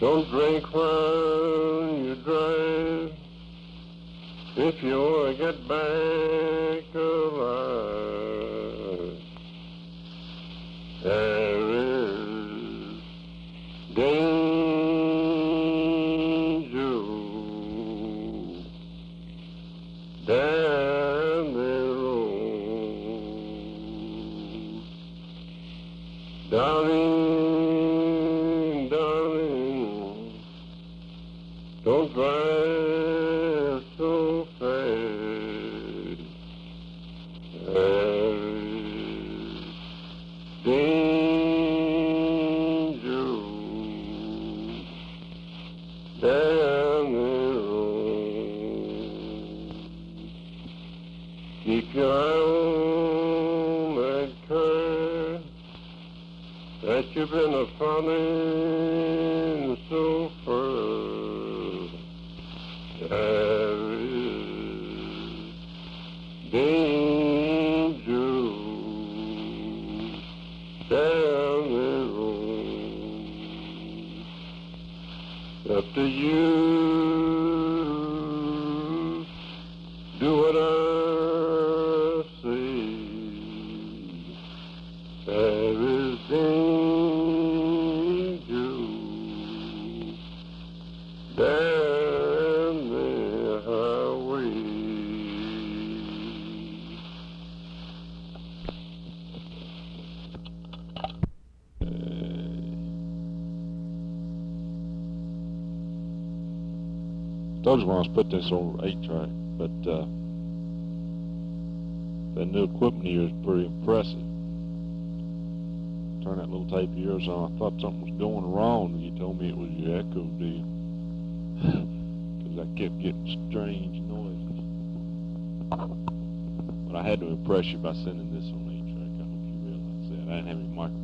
Don't drink when you drive if you want to get back alive. There is danger down the road. Darling, darling, don't drive so fast. There is danger down the road. Keep your eye on that car that you've been following so far. There is danger down the road. Up to you, do what I say. There is angels down the highway. Told you when I was put this on 8-track, but that new equipment here is pretty impressive. Turn that little tape of yours on. I thought something was going wrong, and you told me it was your echo deal. Because I kept getting strange noises. But I had to impress you by sending this on 8-track. I hope you realize that. I didn't have any microphone.